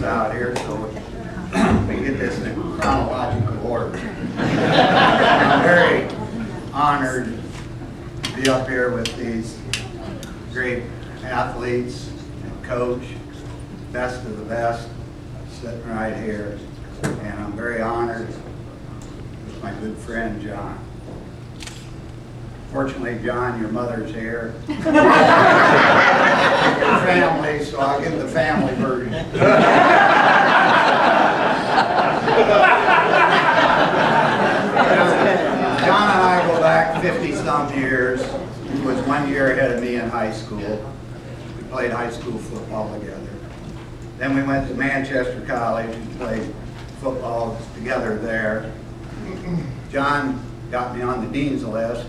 out here so we get this in chronological order. I'm very honored to be up here with these great athletes and coach, best of the best, sitting right here. And I'm very honored with my good friend, John. Fortunately, John, your mother's here. Your family, so I'll give the family version. John and I go back 50-some years. He was 1 year ahead of me in high school. We played high school football together. Then we went to Manchester College and played football together there. John got me on the dean's list.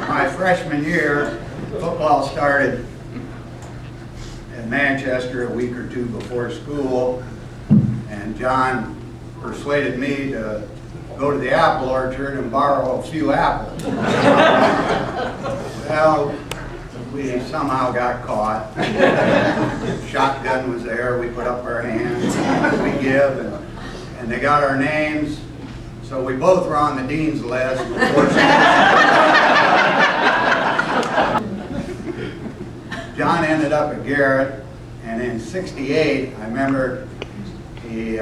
My freshman year, football started in Manchester a week or two before school, and John persuaded me to go to the apple orchard and borrow a few apples. Well, we somehow got caught. Shotgun was there, we put up our hands, we give, and they got our names. So we both were on the dean's list. John ended up at Garrett, and in '68, I remember he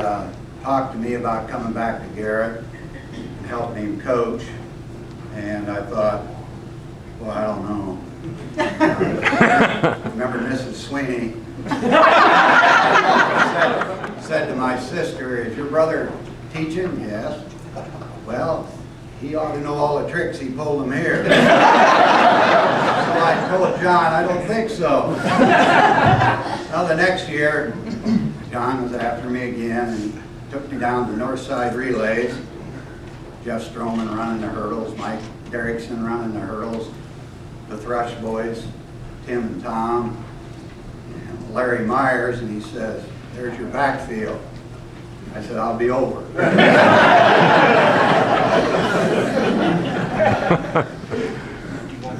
talked to me about coming back to Garrett and helping him coach. And I thought, well, I don't know. Remember Mrs. Sweeney said to my sister, "Is your brother teaching?" "Yes." "Well, he ought to know all the tricks he pulled them here." So I told John, "I don't think so." Well, the next year, John was after me again and took me down to Northside Relays. Jeff Stroman running the hurdles, Mike Derrickson running the hurdles, the Thrush boys, Tim and Tom, and Larry Myers, and he says, "There's your backfield." I said, "I'll be over."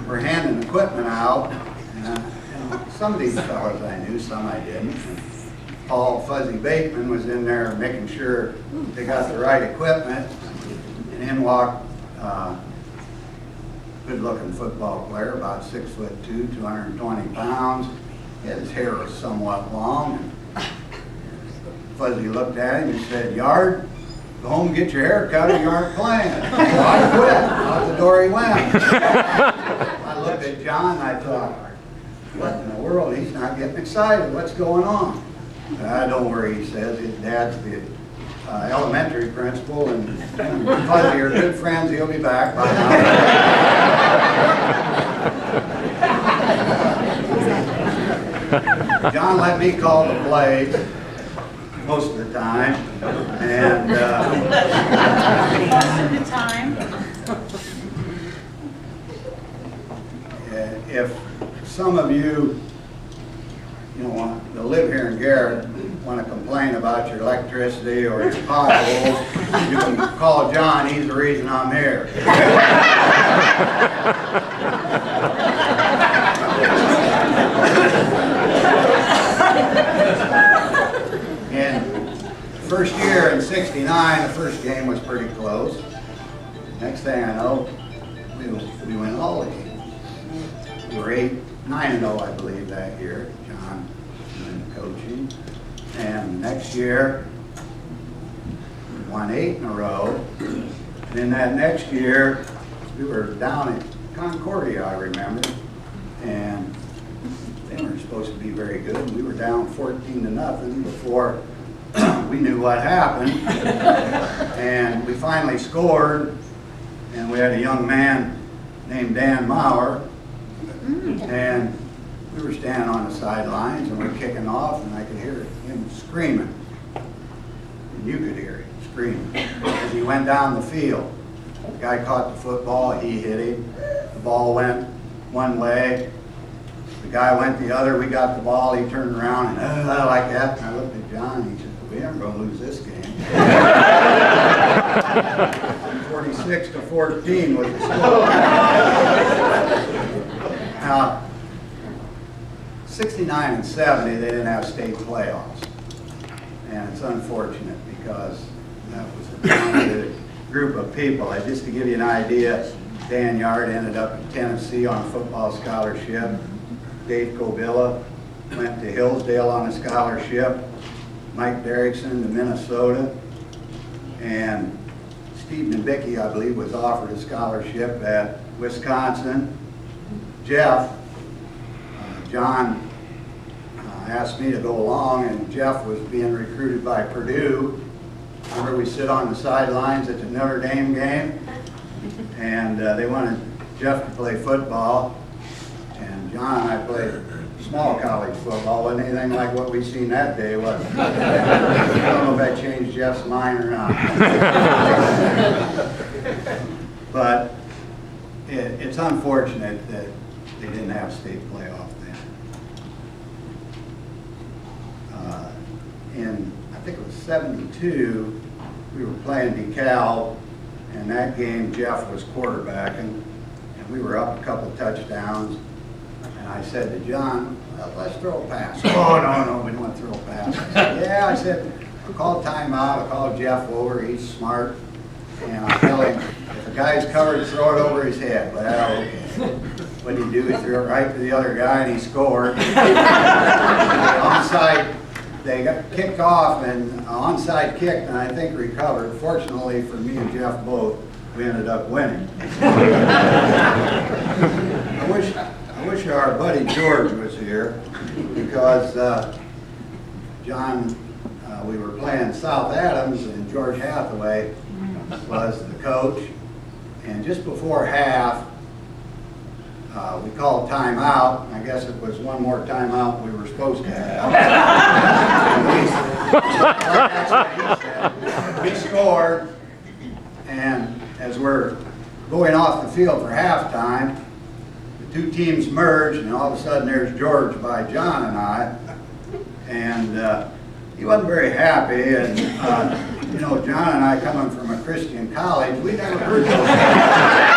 We're handing equipment out, and some of these fellas I knew, some I didn't. And Paul Fuzzy Bateman was in there making sure they got the right equipment, and in walked good-looking football player, about 6'2", 220 pounds. His hair was somewhat long. Fuzzy looked at him and said, "Yard, go home and get your hair cut or you aren't playing." So I quit. Out the door he went. I looked at John and I thought, what in the world? He's not getting excited. What's going on? "Don't worry," he says. His dad's the elementary principal, and Fuzzy are good friends. He'll be back by now. John let me call the plays most of the time, and if some of you want to live here in Garrett want to complain about your electricity or your potholes, you can call John. He's the reason I'm here. First year in '69, the first game was pretty close. Next thing I know, we win all the games. We were 9-0, I believe, that year. John doing the coaching. And next year, we won 8 in a row. And then that next year, we were down at Concordia, I remember. And they weren't supposed to be very good. We were down 14-0 before we knew what happened, and we finally scored, and we had a young man named Dan Maurer, and we were standing on the sidelines, and we were kicking off, and I could hear him screaming, and you could hear him screaming as he went down the field. The guy caught the football, he hit him, the ball went one way, the guy went the other, we got the ball, he turned around, and like that, and I looked at John, and he said, "We aren't going to lose this game." 46-14 was the score. Now, 69 and 70, they didn't have state playoffs. And it's unfortunate because that was a talented group of people. Just to give you an idea, Dan Yard ended up in Tennessee on a football scholarship. Dave Covilla went to Hillsdale on a scholarship. Mike Derrickson to Minnesota. And Steve Nabicki, I believe, was offered a scholarship at Wisconsin. Jeff, John asked me to go along, and Jeff was being recruited by Purdue. Remember, we sit on the sidelines at the Notre Dame game, and they wanted Jeff to play football, and John and I played small college football. Wasn't anything like what we seen that day, was it? I don't know if that changed Jeff's mind or not. But it's unfortunate that they didn't have state playoff then. In, I think it was 72, we were playing DeKalb, and that game Jeff was quarterbacking, and we were up a couple touchdowns, and I said to John, well, let's throw a pass. Oh, no, we don't want to throw a pass. I said, yeah, I said, I'll call timeout, I'll call Jeff over, he's smart, and I'll tell him, if the guy's covered, throw it over his head. Well, okay. What did he do? He threw it right to the other guy, and he scored. Onside, they got kicked off, and onside kicked, and I think recovered. Fortunately for me and Jeff both, we ended up winning. I wish our buddy George was here, because John, we were playing South Adams, and George Hathaway was the coach, and just before half, we called timeout, and I guess it was one more timeout we were supposed to have. We scored, and as we're going off the field for halftime, the two teams merged, and all of a sudden there's George by John and I, and he wasn't very happy, and you know, John and I, coming from a Christian college, we never heard those things.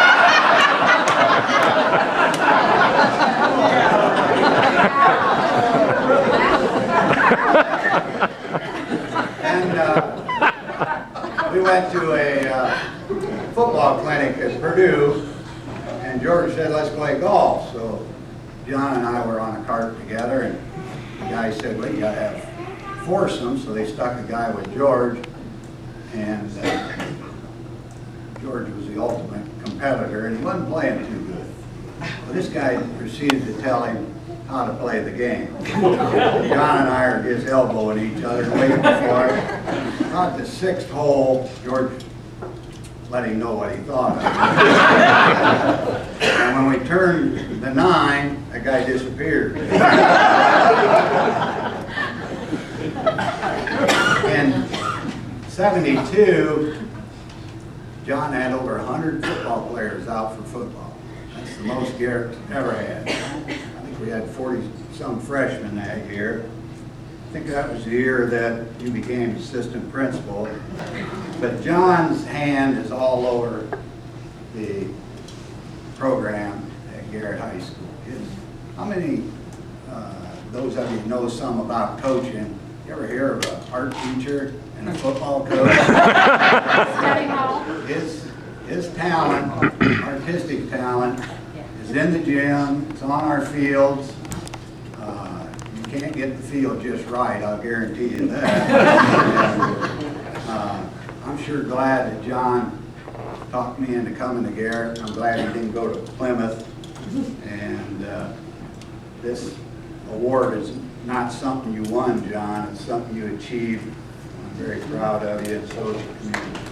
And we went to a football clinic at Purdue, and George said, let's play golf. So John and I were on a cart together, and the guy said, well, you got to have foursomes, so they stuck a guy with George, and George was the ultimate competitor, and he wasn't playing too good. Well, this guy proceeded to tell him how to play the game. John and I are just elbowing each other, waiting for it. About the sixth hole, George let him know what he thought of it. And when we turned the 9, that guy disappeared. In 72, John had over 100 football players out for football. That's the most Garrett ever had. I think we had 40-some freshmen that year. I think that was the year that you became assistant principal. But John's hand is all over the program at Garrett High School. How many, those of you who know some about coaching, you ever hear of an art teacher and a football coach? His talent, artistic talent, is in the gym, it's on our fields. You can't get the field just right, I'll guarantee you that. And, I'm sure glad that John talked me into coming to Garrett. I'm glad he didn't go to Plymouth. And this award is not something you won, John, it's something you achieved. I'm very proud of you, and so is the community.